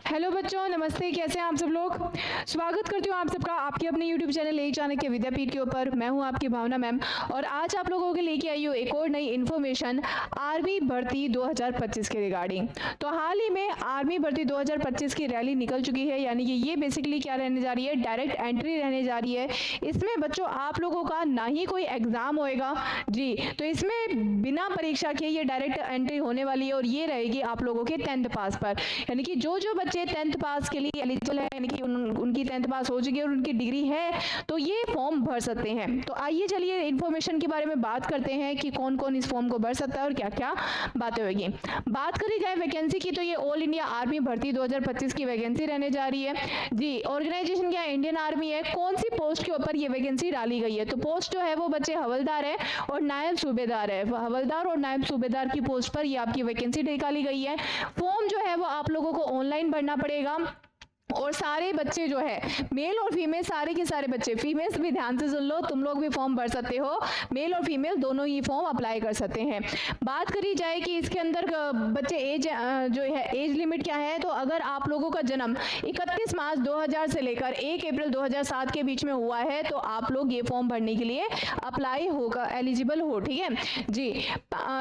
Hello बच्चों, नमस्ते। कैसे हैं आप सब लोग। स्वागत करती हूँ आप सबका आपके अपने यूट्यूब चैनल एक चाणक्य विद्यापीठ के ऊपर। मैं हूँ आपकी भावना मैम और आज आप लोगों के लेके आई हूँ एक और नई इन्फॉर्मेशन आर्मी भर्ती 2025 के रिगार्डिंग। तो हाल ही में आर्मी भर्ती 2025 की रैली निकल चुकी है, यानी कि ये बेसिकली क्या रहने जा रही है, डायरेक्ट एंट्री रहने जा रही है। इसमें बच्चों आप लोगों का ना ही कोई एग्जाम होएगा जी, तो इसमें बिना परीक्षा के ये डायरेक्ट एंट्री होने वाली है और ये रहेगी आप लोगों के 10th पास पर। यानी कि जो बच्चे 10th पास के लिए एलिजिबल है, यानी कि उनकी 10th पास हो चुकी है और उनकी डिग्री है, तो ये फॉर्म भर सकते हैं। तो आइए चलिए इन्फॉर्मेशन के बारे में बात करते हैं कि कौन कौन इस फॉर्म को भर सकता है और क्या क्या बातें होगी। बात करी जाए वैकेंसी की, तो ये ऑल इंडिया आर्मी भर्ती 2025 की वैकेंसी रहने जा रही है जी। ऑर्गेनाइजेशन क्या है, इंडियन आर्मी है। कौन सी पोस्ट के ऊपर ये वैकेंसी डाली गई है, तो पोस्ट जो है वो बच्चे हवलदार है और नायब सूबेदार है। हवलदार और नायब सूबेदार की पोस्ट पर ये आपकी वैकेंसी निकाली गई है। फॉर्म जो है वो आप लोगों को ऑनलाइन भरना पड़ेगा और सारे बच्चे जो है मेल और फीमेल, सारे के सारे बच्चे, फीमेल्स भी ध्यान से सुन लो, तुम लोग भी फॉर्म भर सकते हो। मेल और फीमेल दोनों ही फॉर्म अप्लाई कर सकते हैं। बात करी जाए कि इसके अंदर बच्चे एज जो है, एज लिमिट क्या है, तो अगर आप लोगों का जन्म 31 मार्च 2000 से लेकर 1 अप्रैल 2007 के बीच में हुआ है तो आप लोग ये फॉर्म भरने के लिए अप्लाई होगा, एलिजिबल हो। ठीक है जी।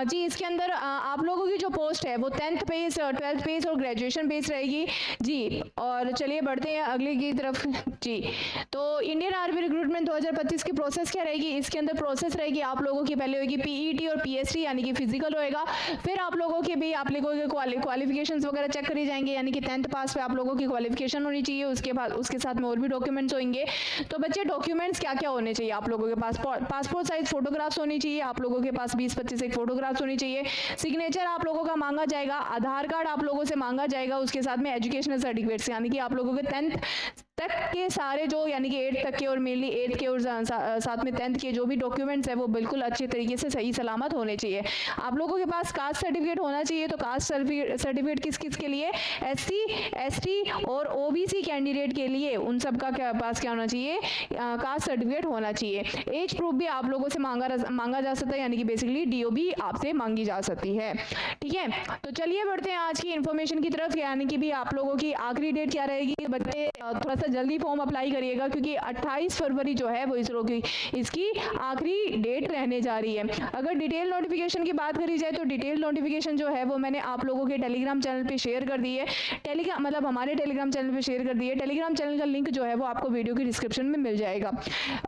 जी इसके अंदर आप लोगों की जो पोस्ट है वो 10th बेस, 12th बेस और ग्रेजुएशन बेस रहेगी जी। और चलिए बढ़ते हैं अगले की तरफ जी। तो इंडियन आर्मी रिक्रूटमेंट 2025 की प्रोसेस क्या रहेगी, इसके अंदर प्रोसेस रहेगी आप लोगों की पहले होगी पीईटी और पीएसटी, यानी कि फिजिकल होएगा। फिर आप लोगों के भी आप लोगों के क्वालिफिकेशंस वगैरह चेक करी जाएंगे, यानी कि 10th पास पे आप लोगों की क्वालिफिकेशन होनी चाहिए। उसके बाद उसके साथ में और भी डॉक्यूमेंट्स होंगे। तो बच्चे डॉक्यूमेंट्स क्या क्या होने चाहिए, आप लोगों के पास पासपोर्ट साइज फोटोग्राफ्स होनी चाहिए, आप लोगों के पास 20-25 एक फोटोग्राफ्स होनी चाहिए। सिग्नेचर आप लोगों का मांगा जाएगा, आधार कार्ड आप लोगों से मांगा जाएगा, उसके साथ में एजुकेशनल सर्टिफिकेट्स, यानी कि आप लोगों के 10th तक के सारे जो, यानी कि 8 तक के और मेनली 8 के और साथ में 10th के जो भी डॉक्यूमेंट्स है वो बिल्कुल अच्छे तरीके से सही सलामत होने चाहिए। आप लोगों के पास कास्ट सर्टिफिकेट होना चाहिए। तो कास्ट सर्टिफिकेट किस किस के लिए, एससी, एसटी और ओबीसी कैंडिडेट के लिए, उन सब का पास क्या होना चाहिए, कास्ट सर्टिफिकेट होना चाहिए। एज प्रूफ भी आप लोगों से मांगा जा सकता है, यानी कि बेसिकली डीओ भी आपसे मांगी जा सकती है। ठीक है, तो चलिए बढ़ते हैं आज की इन्फॉर्मेशन की तरफ, यानी कि भी आप लोगों की आखिरी डेट क्या रहेगी। बच्चे थोड़ा सा जल्दी फॉर्म अप्लाई करिएगा क्योंकि 28 फरवरी जो है वो इसकी आखिरी डेट रहने जा रही है। अगर डिटेल नोटिफिकेशन की बात करी जाए तो डिटेल नोटिफिकेशन जो है वो मैंने आप लोगों के टेलीग्राम चैनल पे शेयर कर दी है। टेलीग्राम मतलब हमारे टेलीग्राम चैनल पे शेयर कर दी है। टेलीग्राम चैनल का लिंक जो है वो आपको वीडियो की डिस्क्रिप्शन में मिल जाएगा।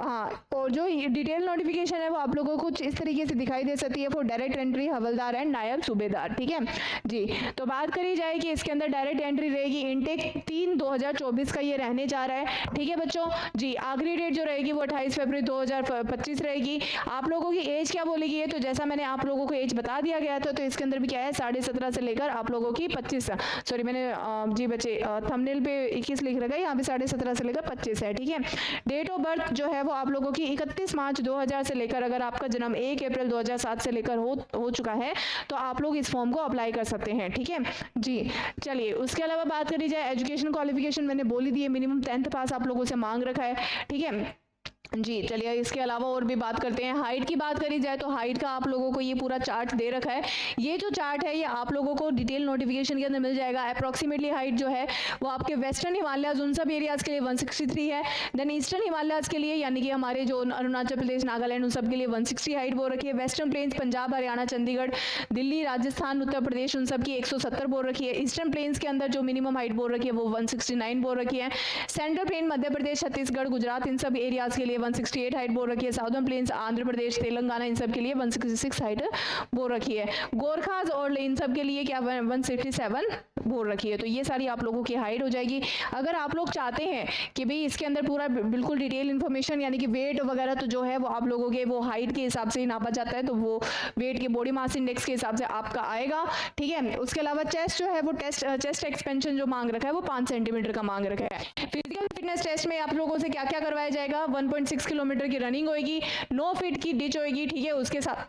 हाँ, और जो डिटेल नोटिफिकेशन है वो आप लोगों को कुछ इस तरीके से दिखाई दे सकती है, for direct entry havildar and नायब सूबेदार। ठीक है जी। तो बात करी जाए कि इसके अंदर डायरेक्ट एंट्री रहेगी, इनटेक 3/2024 का ये रहने जा रहा है। ठीक है बच्चों जी। आखिरी डेट जो रहेगी वो 28 फरवरी 2025 रहेगी। आप लोगों की एज क्या बोली गई है, तो जैसा मैंने आप लोगों को एज बता दिया गया था, तो इसके अंदर भी क्या है, 17.5 से लेकर आप लोगों की 25, सॉरी मैंने जी बच्चे थंबनेल पे 21 लिख रखा है, यहाँ पे 17.5 से लेकर 25 है। ठीक है, डेट ऑफ बर्थ जो है वो आप लोगों की 31 मार्च 2000 से लेकर, अगर आपका जन्म 1 अप्रैल 2007 से लेकर हो चुका है तो आप लोग इस फॉर्म को अप्लाई कर सकते हैं। ठीक है जी। चलिए उसके अलावा बात करी जाए एजुकेशन क्वालिफिकेशन, मैंने बोली दी है, मिनिमम 10th पास आप लोगों से मांग रखा है। ठीक है जी। चलिए इसके अलावा और भी बात करते हैं। हाइट की बात करी जाए तो हाइट का आप लोगों को ये पूरा चार्ट दे रखा है। ये जो चार्ट है ये आप लोगों को डिटेल नोटिफिकेशन के अंदर मिल जाएगा। अप्रॉक्सीमेटली हाइट जो है वो आपके वेस्टर्न हिमालयाज उन सब एरियाज के लिए 163 है। देन ईस्टर्न हिमालयाज के लिए, यानी कि हमारे जो अरुणाचल प्रदेश, नागालैंड, उन सब के लिए 160 हाइट बोल रखी है। वेस्टर्न प्लेन्स पंजाब, हरियाणा, चंडीगढ़, दिल्ली, राजस्थान, उत्तर प्रदेश, उन सब की 170 बोल रखी है। ईस्टर्न प्लेन्स के अंदर जो मिनिमम हाइट बोल रखी है वो 169 बोल रखी है। सेंट्रल प्लेन मध्य प्रदेश, छत्तीसगढ़, गुजरात, इन सब एरियाज के लिए 168 हाइट बोल रखी है। साउदर्न प्लेन्स आंध्र प्रदेश, तेलंगाना, इन सब के लिए 166 हाइट बोल रखी है। गोरखाज और इन सब के लिए क्या 167 बोल रखी है। तो ये सारी आप लोगों की हाइट हो जाएगी। अगर आप लोग चाहते हैं कि भाई इसके अंदर पूरा बिल्कुल डिटेल इन्फॉर्मेशन, यानी कि वेट वगैरह तो जो है वो आप लोगों के वो हाइट के हिसाब से ही नापा जाता है, तो वो वेट के बॉडी मास इंडेक्स के हिसाब से आपका आएगा। ठीक है, उसके अलावा चेस्ट जो है वो चेस्ट एक्सपेंशन जो मांग रखा है वो 5 सेंटीमीटर का मांग रखा है। फिजिकल फिटनेस टेस्ट में आप लोगों से क्या क्या करवाया जाएगा, 1.6 किलोमीटर की रनिंग होगी, 9 फीट की डिच होगी। ठीक है, उसके साथ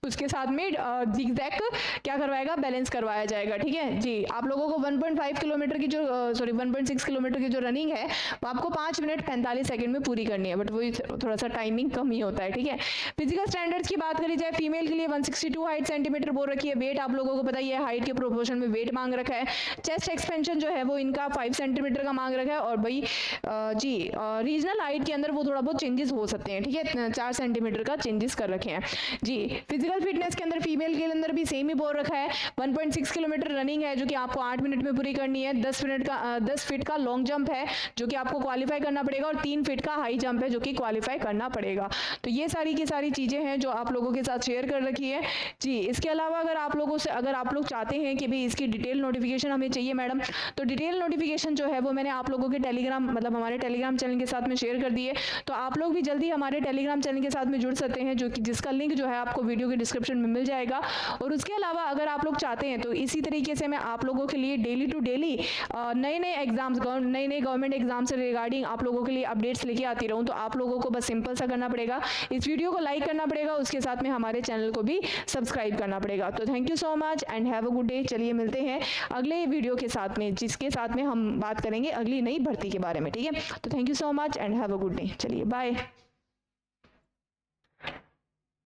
उसके साथ में जिगजैग क्या करवाएगा, बैलेंस करवाया जाएगा। ठीक है जी। आप लोगों को 1.5 किलोमीटर की जो 1.6 किलोमीटर की जो रनिंग है वो आपको 5 मिनट 45 सेकंड में पूरी करनी है, बट वही थोड़ा सा टाइमिंग कम ही होता है। ठीक है। फिजिकल स्टैंडर्ड्स की बात करी जाए, फीमेल के लिए 162 हाइट सेंटीमीटर बोल रखी है। वेट आप लोगों को पता ही है, हाइट के प्रोपोर्शन में वेट मांग रखा है। चेस्ट एक्सपेंशन जो है वो इनका 5 सेंटीमीटर का मांग रखा है, और भाई जी रीजनल हाइट के अंदर वो थोड़ा बहुत चेंजेस हो सकते हैं। ठीक है, 4 सेंटीमीटर का चेंजेस कर रखे हैं जी। फिजिकल फिटनेस के अंदर फीमेल के अंदर भी सेम ही बोल रखा है। 1.6 किलोमीटर रनिंग है जो कि आपको 8 मिनट में पूरी करनी है। 10 फीट का लॉन्ग जंप है जो कि आपको क्वालिफाई करना पड़ेगा, और 3 फीट का हाई जंप है जो कि क्वालिफाई करना पड़ेगा। तो ये सारी की सारी चीजें हैं जो आप लोगों के साथ शेयर कर रखी है जी। इसके अलावा अगर आप लोग चाहते हैं कि भाई इसकी डिटेल नोटिफिकेशन हमें चाहिए मैडम, तो डिटेल नोटिफिकेशन जो है वो मैंने आप लोगों के टेलीग्राम मतलब हमारे टेलीग्राम चैनल के साथ में शेयर कर दी है। तो आप लोग भी जल्दी हमारे टेलीग्राम चैनल के साथ में जुड़ सकते हैं, जो कि जिसका लिंक जो है आपको वीडियो के डिस्क्रिप्शन में मिल जाएगा। और उसके अलावा अगर आप लोग चाहते हैं तो इसी तरीके से मैं आप लोगों के लिए डेली टू डेली नए नए गवर्नमेंट एग्जाम से रिगार्डिंग आप लोगों के लिए अपडेट्स लेके आती रहूँ। तो आप लोगों को बस सिंपल सा करना पड़ेगा, इस वीडियो को लाइक करना पड़ेगा, उसके साथ में हमारे चैनल को भी सब्सक्राइब करना पड़ेगा। तो thank you so much and have a good day. चलिए मिलते हैं अगले वीडियो के साथ में, जिसके साथ में हम बात करेंगे अगली नई भर्ती के बारे में। ठीक है, तो thank you so much and have a good day. चलिए बाय।